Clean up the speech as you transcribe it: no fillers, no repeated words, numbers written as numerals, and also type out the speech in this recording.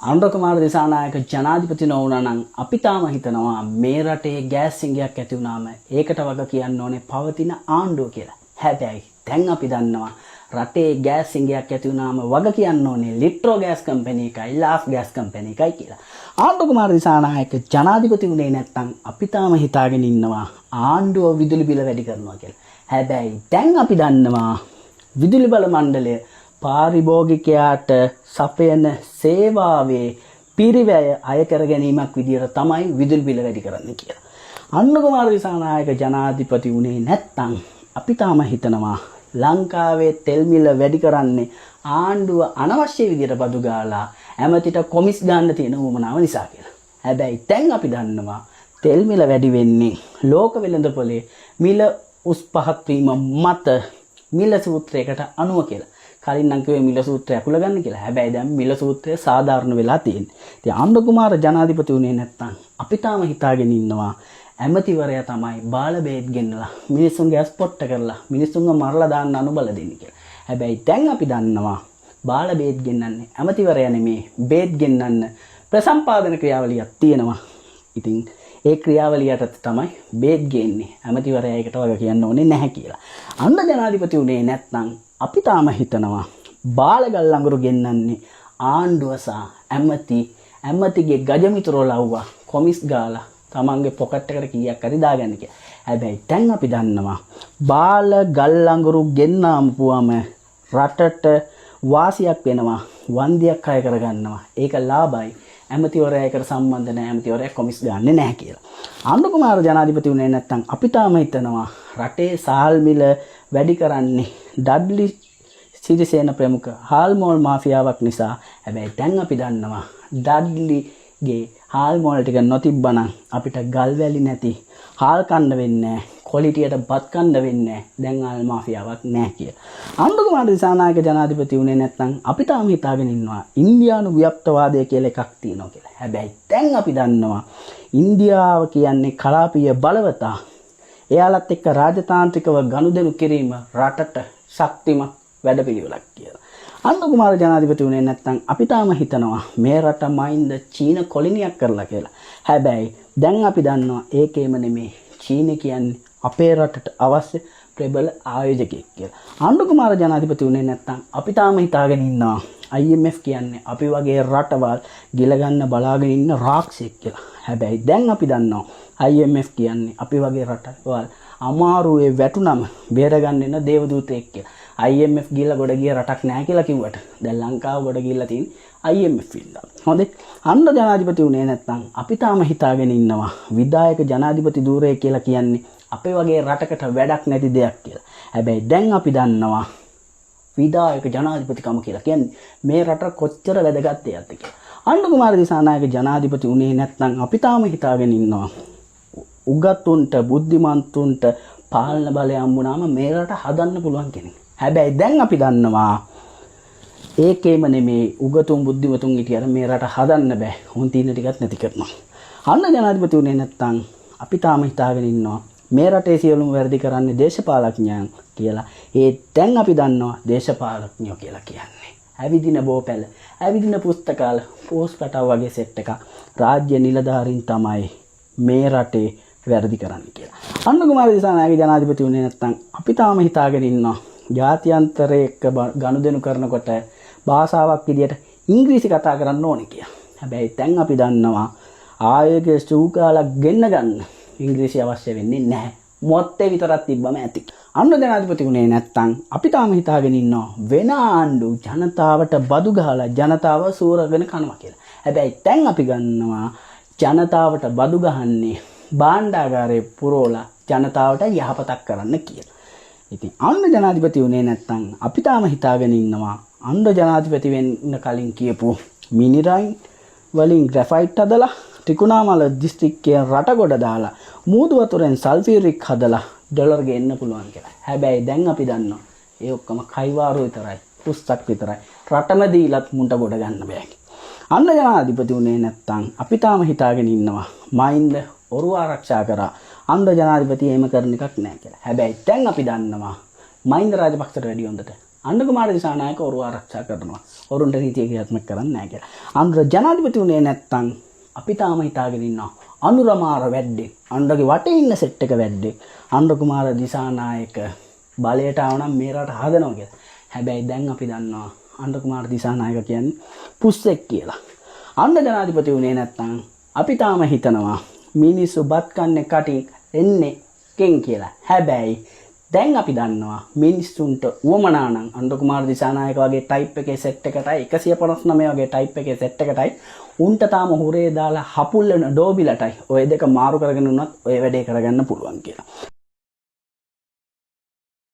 ආණ්ඩුව කුමාර දිසානායක ජනාධිපති නොවුණා නම් අපි තාම හිතනවා මේ රටේ ගෑස් සිංගයක් ඇති වුණාම ඒකට වග කියන්න ඕනේ පවතින ආණ්ඩුව කියලා. හැබැයි දැන් අපි දන්නවා රටේ ගෑස් සිංගයක් ඇති වුණාම වග කියන්න ඕනේ ලිට්‍රෝ ගෑස් කම්පැනි එකයි ලාෆ් ගෑස් කම්පැනි එකයි කියලා. ආණ්ඩුව කුමාර දිසානායක ජනාධිපති වුණේ නැත්නම් අපි තාම හිතාගෙන ඉන්නවා ආණ්ඩුව විදුලි බිල වැඩි කරනවා කියලා. හැබැයි දැන් අපි දන්නවා විදුලි බල මණ්ඩලය පාරිභෝගිකයාට සපයන සේවාවේ පිරිවැය අය කර ගැනීමක් විදියට තමයි විදුලි බිල වැඩි කරන්නේ කියලා. ආණ්ඩුව කුමාර දිසානායක ජනාධිපති වුණේ නැත්නම් අපි තාම හිතනවා ලංකාවේ තෙල් මිල වැඩි කරන්නේ ආණ්ඩුව අනවශ්‍ය විදියට බදු ගාලා ඇමතිට කොමිස් ගන්න තියෙන උවමනාව නිසා කියලා. හැබැයි දැන් අපි දන්නවා තෙල් මිල වැඩි වෙන්නේ ලෝක වෙළඳපොලේ මිල උස් පහත් වීම මත මිල සූත්‍රයකට අනුව කියලා. කලින් නම් කිව්වේ මිල සූත්‍රය අකුල ගන්න කියලා. හැබැයි දැන් මිල සූත්‍රය සාධාරණ වෙලා තියෙන්නේ. ඉතින් ආණ්ඩුව කුමාර ජනාධිපති වුණේ නැත්නම් අපි තාම හිතාගෙන ඉන්නවා ඇමතිවරයා තමයි බාල බේත් ගෙන්නලා මිනිස්සුන්ගේ ස්පොට් කරලා මිනිස්සුන්ව මරලා දාන්න අනුබල දෙන්නේ කියලා. හැබැයි දැන් අපි දන්නවා බාල බේත් ගෙන්නන්නේ ඇමතිවරයා නෙමේ බේත් ගෙන්නන්න ප්‍රසම්පාදන ක්‍රියාවලියක් තියෙනවා. ඉතින් ඒ ක්‍රියාවලියට තමයි බේත් ගේන්නේ. ඇමතිවරයා ඒකට වග කියන්න ඕනේ නැහැ කියලා. අන්න ජනාධිපති උනේ නැත්නම් අපි තාම හිතනවා බාලගල් අඟුරු ගෙන්නන්නේ ආණ්ඩුව සහ ඇමතිගේ ගජමිතුරෝ ලව්වා කොමිස් ගාලා තමන්ගේ පොකට් එකට කීයක් හරි දාගන්න කියලා. හැබැයි දැන් අපි දන්නවා බාලගල් අඟුරු ගෙන්නාමුපුවම රටට වාසියක් වෙනවා වන්දියක් අය කරගන්නවා. ඒක ලාභයි. ඇමතිවරයා එකට සම්බන්ධ නැහැ. ඇමතිවරයා කොමිස් ගන්නෙ නැහැ කියලා. ආණ්ඩුව කුමාර ජනාධිපති වුණේ නැත්නම් අපි තාම හිතනවා රටේ සාල් මිල වැඩි කරන්නේ ඩඩ්ලි සිරිසේන ප්‍රමුඛ හාල් මෝල් මාෆියාවක් නිසා. හැබැයි දැන් අපි දන්නවා ඩඩ්ලිගේ හාල් මෝල් ටික නොතිබ්බනම් අපිට ගල් වැලි නැති හාල් කන්න වෙන්නේ නැහැ. ක්වොලිටියට බත් කන්න වෙන්නේ නැහැ. දැන් හාල් මාෆියාවක් නැහැ කියලා. ආණ්ඩුව කුමාර දිසානායක ජනාධිපති වුණේ නැත්නම් අපි තාම හිතාගෙන ඉන්නවා ඉන්දියානු ව්‍යාප්තවාදය කියලා එකක් තියෙනවා කියලා. හැබැයි දැන් අපි දන්නවා ඉන්දියාව කියන්නේ කලාපීය බලවතා. එයාලත් එක්ක රාජතාන්ත්‍රිකව ගනුදෙනු කිරීම රටට ශක්තිමත් වැඩපිළිවෙලක් කියලා. ආණ්ඩුව කුමාර ජනාධිපති වුණේ නැත්නම් අපි තාම හිතනවා මේ රට මයින්ද චීන කොලොනියක් කරලා කියලා. හැබැයි දැන් අපි දන්නවා ඒකේම නෙමේ චීන කියන්නේ අපේ රටට අවශ්‍ය ප්‍රබල ආයෝජකයෙක් කියලා. ආණ්ඩුව කුමාර ජනාධිපති වුණේ නැත්නම් අපි තාම හිතාගෙන ඉන්නවා IMF කියන්නේ අපි වගේ රටවල් ගිලගන්න බලාගෙන ඉන්න රාක්ෂයෙක් කියලා. හැබැයි දැන් අපි දන්නවා IMF කියන්නේ අපි වගේ රටවල් අමාරුවේ වැටුනම බේරගන්න එන දේවදූතයෙක් කියලා. IMF ගිහලා ගොඩ ගිය රටක් නැහැ කියලා කිව්වට දැන් ලංකාව ගොඩ ගිහලා තියෙන්නේ IMF වින්දා. හොඳේ. අන්න ජනාධිපති වුණේ නැත්නම් අපි තාම හිතාගෙන ඉන්නවා විධායක ජනාධිපති ධූරය කියලා කියන්නේ අපේ වගේ රටකට වැඩක් නැති දෙයක් කියලා. හැබැයි දැන් අපි දන්නවා විධායක ජනාධිපතිකම කියලා කියන්නේ මේ රට කොච්චර වැදගත් දෙයක්ද කියලා. ආණ්ඩුව කුමාර දිසානායක ජනාධිපති වුණේ නැත්නම් අපි තාම හිතාගෙන ඉන්නවා උගතුන්ට බුද්ධිමන්තුන්ට පාලන බලය හම්බුනාම මේ රට හදන්න පුළුවන් කෙනෙක්. හැබැයි දැන් අපි දන්නවා ඒකේම නෙමේ උගතුන් බුද්ධිමතුන් හිටියට මේ රට හදන්න බෑ. උන් තියෙන ටිකත් නැති කරනවා. අන්න ජනාධිපති වුණේ නැත්නම් අපි තාම හිතාගෙන ඉන්නවා මේ රටේ සියලුම වැරදි කරන්නේ දේශපාලඥයන් කියලා. ඒ දැන් අපි දන්නවා දේශපාලඥයෝ කියලා කියන්නේ ඇවිදින බෝපැල, ඇවිදින පුස්තකාල, පෝස්ට් රටාව වගේ සෙට් එකක් රාජ්‍ය නිලධාරීන් තමයි මේ රටේ වැරදි කරන්නේ කියලා. ආණ්ඩුව කුමාර දිසානායක ජනාධිපති වුණේ නැත්නම් අපි තාම හිතාගෙන ඉන්නවා ජාත්‍යන්තරයේ එක්ක ගනුදෙනු කරනකොට භාෂාවක් විදියට ඉංග්‍රීසි කතා කරන්න ඕනේ කියලා. හැබැයි දැන් අපි දන්නවා ආයෝගයේ සූකාලක් ගෙන්න ගන්න ඉංග්‍රීසි අවශ්‍ය වෙන්නේ නැහැ. මොත්තේ විතරක් තිබ්බම ඇති. ආණ්ඩුව ජනාධිපති වුණේ නැත්නම් අපි තාම හිතාගෙන ඉන්නවා වෙන ආණ්ඩු ජනතාවට බදු ගහලා ජනතාව සූරගෙන කනවා කියලා. හැබැයි දැන් අපි ගන්නවා ජනතාවට බදු ගහන්නේ භාණ්ඩාගාරයේ පුරෝලා ජනතාවට යහපතක් කරන්න කියලා. ඉතින් අන්න ජනාධිපති වුණේ නැත්නම් අපි තාම හිතාගෙන ඉන්නවා අන්න ජනාධිපති වෙන්න කලින් කියපු මිනිරයින් වලින් ග්‍රැෆයිට් හදලා ත්‍රිකුණාමල දිස්ත්‍රික්කයේ රට ගොඩ දාලා මූදු වතුරෙන් සල්ෆියුරික් හදලා ඩොලර් ගේන්න පුළුවන් කියලා. හැබැයි දැන් අපි දන්නවා ඒ ඔක්කොම කයිවාරු විතරයි, පුස්තක් විතරයි. රටම දීලත් මුන්ට ගොඩ ගන්න බෑ. අන්න ජනාධිපති වුණේ නැත්නම් අපි තාම හිතාගෙන ඉන්නවා මයින්ද ඔරුව ආරක්ෂා කරා අන්න ජනාධිපති එහෙම කරන එකක් නෑ කියලා. හැබැයි දැන් අපි දන්නවා මහින්ද රාජපක්ෂට වැඩි හොඳට අනුර කුමාර දිසානායක ඔරුව ආරක්ෂා කරනවා. ඔරුන්ට නීතිය ක්‍රියාත්මක කරන්නේ නැහැ කියලා. අනුර ජනාධිපති උනේ නැත්තම් අපි තාම හිතාගෙන ඉන්නවා අනුර මාර වැඩේ. අනුරගේ වටේ ඉන්න සෙට් එක වැඩේ. අනුර කුමාර දිසානායක බලයට ආව නම් මේ රට හදනවා කියලා. හැබැයි දැන් අපි දන්නවා අනුර කුමාර දිසානායක කියන්නේ පුස්සෙක් කියලා. අනුර ජනාධිපති උනේ නැත්තම් අපි තාම හිතනවා මිනිස්සු බත් කන්නේ කටින් එන්නේ කෙන් කියලා. හැබැයි දැන් අපි දන්නවා මිනිස්සුන්ට උවමනා නම් අනුර කුමාර දිසානායක වගේ ටයිප් එකේ සෙට් එකටයි 159 වගේ ටයිප් එකේ සෙට් එකටයි උන්ට තාම හොරේ දාලා හපුල්ලන ඩෝබිලටයි ඔය දෙක මාරු කරගෙන උනත් ඔය වැඩේ කරගන්න පුළුවන් කියලා.